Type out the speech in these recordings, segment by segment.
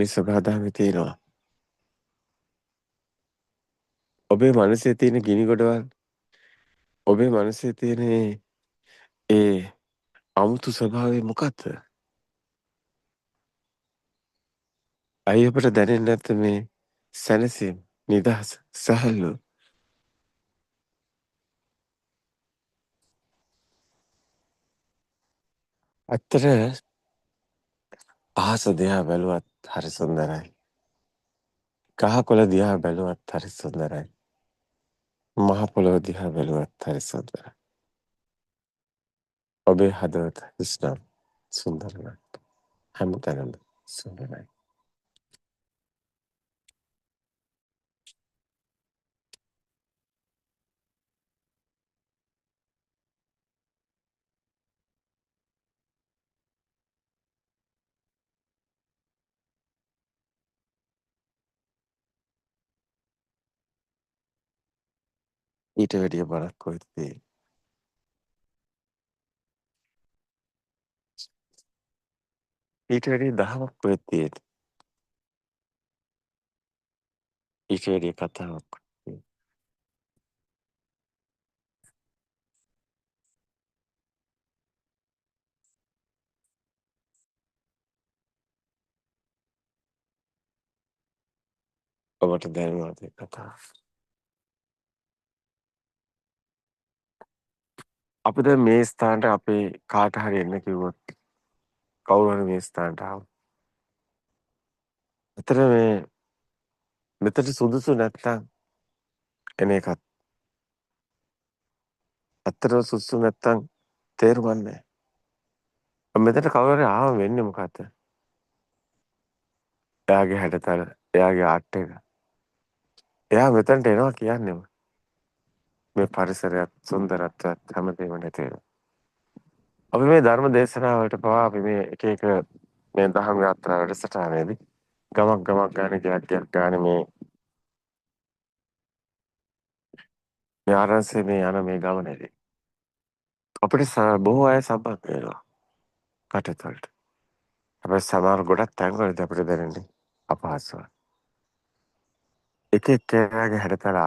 මේ සබහාදහමේ තියෙනවා. ඔබේ මනසේ තියෙන ගිනි ගොඩවල්, ඔබේ මනසේ තියෙන ඒ අමුතු ස්වභාවය මොකක්ද? ඇයි අපට දැනෙන්නේ නැත්තේ මේ සැනසීම, නිදහස, සැහැල්ලුව? ඇත්තට අහස දිහා බැලුවත් හරි සුන්දරයි. කහකොළ දිහා බැලුවත් හරි සුන්දරයි. මහ පොළොව දිහා බැලුවත් හරි සුන්දරයි. ඔබේ හදවත හිස්නම් සුන්දරයි. හැමතැනම සුන්දරයි. ඊට වැඩිය බරක් කොහෙද තියෙන්නේ? ඊට වැඩිය දහමක් කොහෙද තියෙන්නේ? ඊට වැඩිය කතාවක් කොහෙද තියෙන්නේ? ඔබට දැනෙනවද ඒ කතාව? අපි දැන් මේ ස්ථානට අපේ කාට හරි එන්න කිව්වොත් කවුරු හරි මේ ස්ථානට ආවොත් එතන මෙතන සුදුසු නැත්තම් එන එකත් ඇත්තටම සුදුසු නැත්තම් තේරුම් ගන්නෑ. මෙතන කවුරු හරි ආවම වෙන්නේ මොකද්ද? එයාගේ හැඩතල, එයාගේ ආර්ට් එක. එයා මෙතනට එනවා කියන්නේම මේ පරිසරයත් සුන්දරත්වයත් හැමදේම නැති වෙනවා. අපි මේ ධර්ම දේශනාවලට පවා අපි මේ එක මේ දහම් යාත්‍රා වැඩසටහනේදී ගමක් ගමක් ගානේ ගයක් ගයක් ගානේ මේ ආරංශයේ මේ යන මේ ගමනේදී අපිට බොහෝ අය සම්බන්ධ වෙනවා කටයුතු වලට. හැබැයි සමහර ගොඩක් තැන්වලදී අපිට දැනෙන්නේ අපහසුයි. එක එක්කෙනාගේ හැඩතල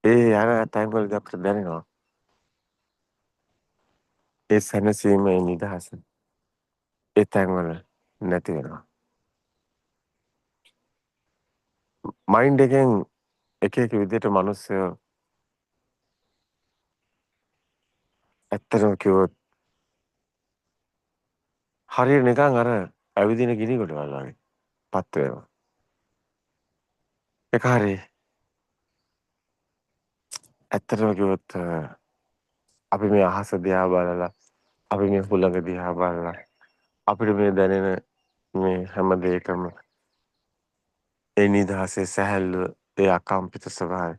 ඒ යන තැන්වලදී අපිට දැනෙනවා ඒ සැනසීම, ඒ නිදහස ඒ තැන්වල නැති වෙනවා. මයින්ඩ් එකෙන් එක විදිහට මිනිස්සු ඇත්තටම කිව්වොත් හරියට නිකන් අර ඇවිදින ගිනි ගොඩවල් වගේ පත් වෙනවා. ඒක හරි ඇත්තටම කිව්වොත් අපි මේ අහස දිහා බලලා, අපි මේ හුළඟ දිහා බලලා, අපිට මේ දැනෙන මේ හැම දෙයකම ඒ නිදහසේ සැහැල්ලුව, ඒ අකම්පිත ස්වභාවය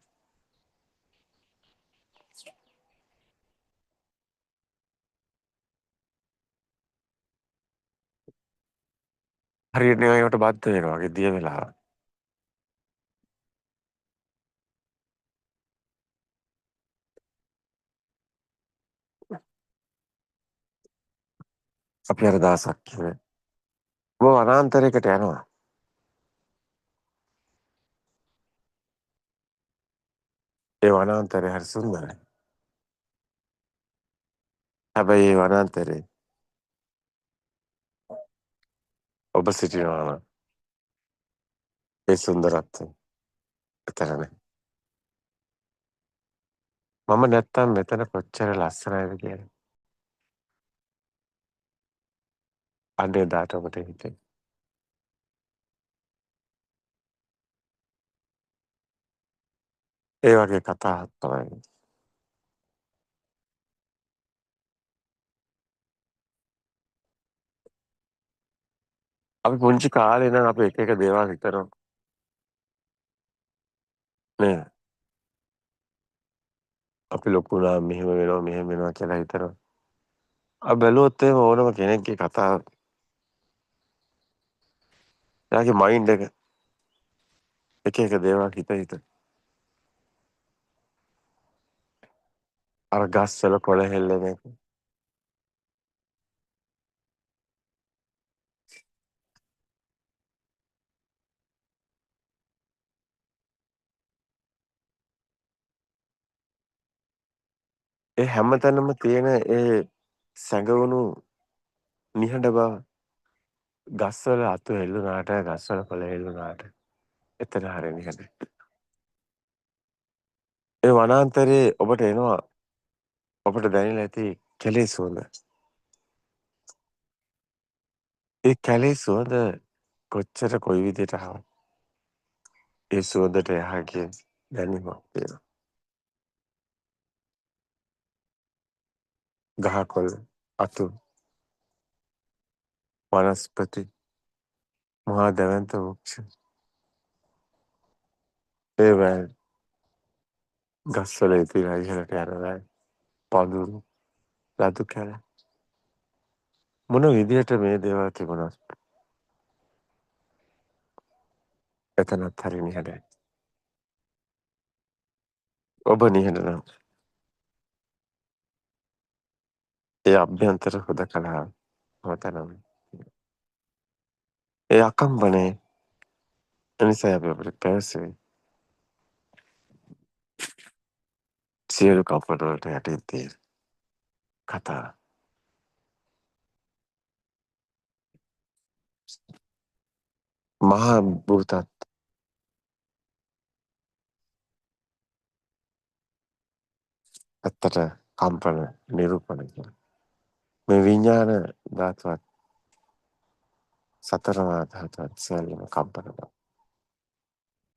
හරියට නිකන් ඒවට බද්ධ වෙනවා වගේ දිය වෙලා. අපි අර දවසක් කිව්වේ ඔබ වනාන්තරයකට යනවා. ඒ වනාන්තරය හරි සුන්දරයි. හැබැයි ඒ වනාන්තරේ ඔබ සිටිනවා නම් ඒ සුන්දරත්වය එතන නැහැ. මම නැත්තම් මෙතන කොච්චර ලස්සනයිද කියලා. අන්න එදාට ඔබට හිතෙයි. ඒ වගේ කතාවක් තමයි. අපි පුංචි කාලේ ඉඳන් අපි එක දේවල් හිතනවා නේද? අපි ලොකු වුණාම මෙහෙම වෙනවා මෙහෙම වෙනවා කියලා හිතනවා. අපි බැලුවොත් එහෙම ඕනම කෙනෙක්ගේ කතාව එයාගේ මයින්ඩ් එක දේවල් හිත අර ගස්වල කොළ හෙල්ලෙන එක. ඒ හැමතැනම තියෙන ඒ සැඟවුණු නිහඬ බව ගස්වල අතු හෙල්ලුනාට ගස්වල කොළ හෙල්ලුනාට එතන හරිය නිහඬයි. ඒ වනාන්තරයේ ඔබට එනවා ඔබට දැනෙලා ඇති කැලේ සුවඳ. ඒ කැලේ සුවඳ කොච්චර කොයි විදිහට ආවත් ඒ සුවඳට එහා ගිය දැනීමක් තියෙනවා. ගහකොළ අතු වනස්පති මහා දැවැන්ත වෘක්ෂ ඒ වැල් ගස්වල ඉතිරිලා ඉහළට යන වැල් පඳුරු ලතු කැල මොන විදිහට මේ දේවල් තිබුණත් එතනත් හරි නිහඬයි. ඔබ නිහඬ නම් ඒ අභ්‍යන්තර හුදකලාව හැමතැනම ඒ අකම්පනය එනිසා අපි ඔබට පැවසුවේ සියලු කපට වලට යටින් තියෙන කතා. මහා භූතත් ඇත්තට කම්පන නිරූපණ කියලා. මේ විඤ්ඤාණ ධාතුවත් සතරමා ධාතුවත් සියල්ලම කම්පන බව.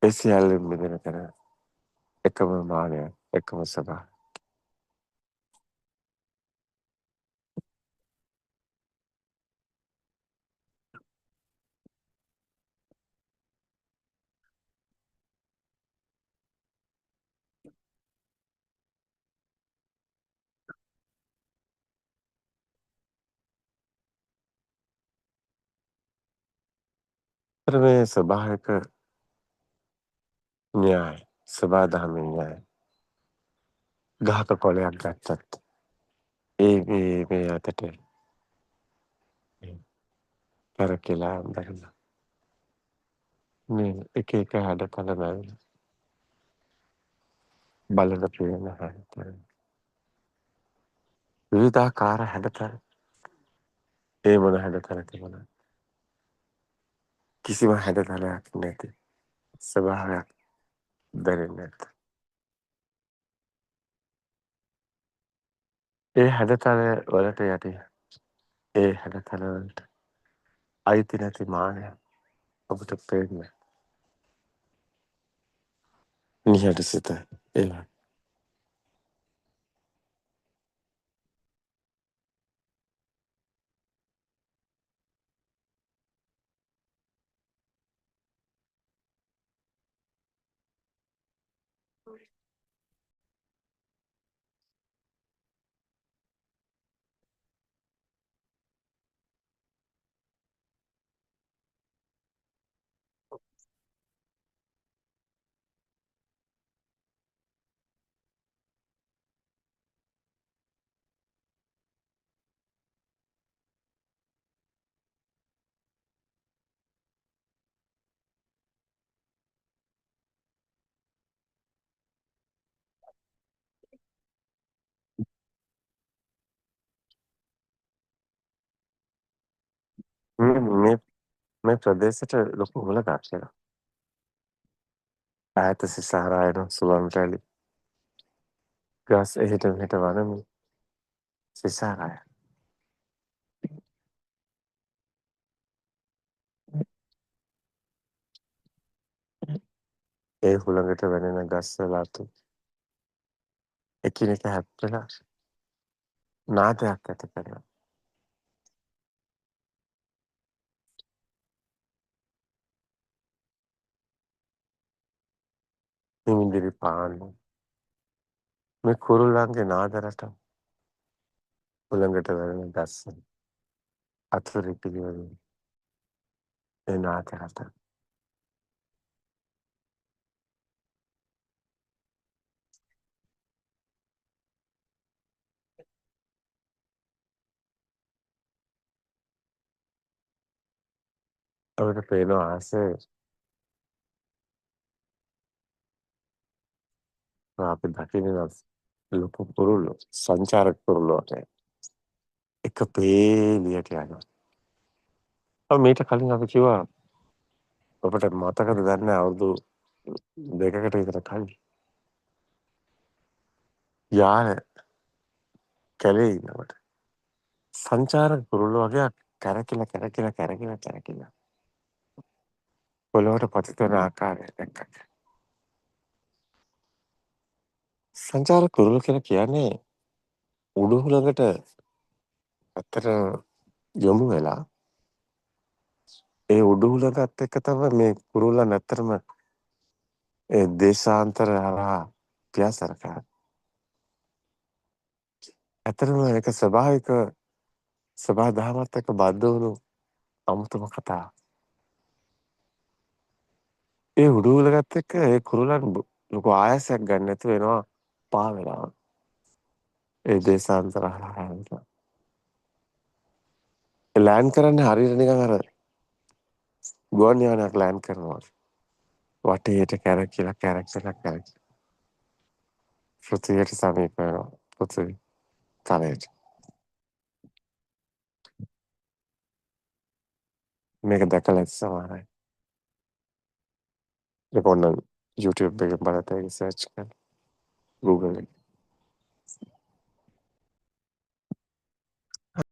ඒ සියල්ලෙන් මිදෙන තැන එකම මානය එකම ස්වභාවය. ඒතර මේ ස්වභාවික න්‍යාය සබාධමේ න්‍යාය ගහක කොළයක් ගත්තත් මේ අතට කරකිලා බැරිලා මේ එක එක හැඩතල බැවිලා බලන පේන හැඩතල විවිධාකාර හැඩතල ඒ මොන හැඩතල තිබුණත් කිසිම හැඩතලයක් නැති ස්වභාවයක් දැනෙන්නේ නැත. ඒ හැඩතල වලට යටි ඒ හැඩතල වලට අයිති නැති මානය ඔබට පේන්නේ නිහඬ සිත ඒවා. මේ මේ ප්‍රදේශයට ලොකු මුලක් කියලා. ඈත සිසාරායන සුවන් රැලි ගස් එහෙට මෙහෙට වනමි සිසාරාය. ඒ හුළඟට වැනෙන ගස්වල අතු එකිනෙක හැප්පෙලා නාදයක් ඇති කරනවා. හිමිදිරි පාන්න මේ කුරුල්ලන්ගේ නාද රට හුළඟට වැනෙන ගස් අතු රිපිලි වලින් ඒ නාද රට අපිට පේනවා ආසේ අපි දකින්නේ ලොකු කුරුල්ලෝ සංචාරක කුරුල්ලෝ වගේ එක පේලියට යනවා. මීට කලින් අපි කිව්වා ඔබට මතකද දන්නේ නැහැ අවුරුදු 2කට විතර කලින් යාන කැලේ ඉන්නකොට සංචාරක කුරුල්ලෝ වගේ කැරකිලා පොළොවට පතිත වෙන ආකාරය දැක්කා. සංචාරක කුරුල්ලෝ කියලා කියන්නේ උඩුහුලකට ඇත්තට යොමු වෙලා ඒ උඩුහුලකත් එක්ක තමයි මේ කුරුල්ලන් ඇත්තටම ඒ දේශාන්තර හරහා පියාසර කරන්නේ. ඇත්තටම ඒක ස්වභාව දහමත් එක්ක බද්ධ වුණු අමුතුම කතාවක්. ඒ උඩුහුලකත් එක්ක ඒ කුරුල්ලන් ලොකු ආයාසයක් ගන්න නැතුව එනවා පා වෙලා. ඒ දේශාන්තර හරහා යනවා. ලෑන්ඩ් කරන්නේ හරියට නිකන් අර ගුවන් යානයක් ලෑන්ඩ් කරනවා. වටේට කැරකිලා පෘථිවියට සමීප වෙනවා. පෘථිවි තලයට. මේක දැකලා ඇති සමහර අය. ඒක ඕනනම් YouTube එකේ බලලා ඒක සර්ච් කරන්න. Google එකේ.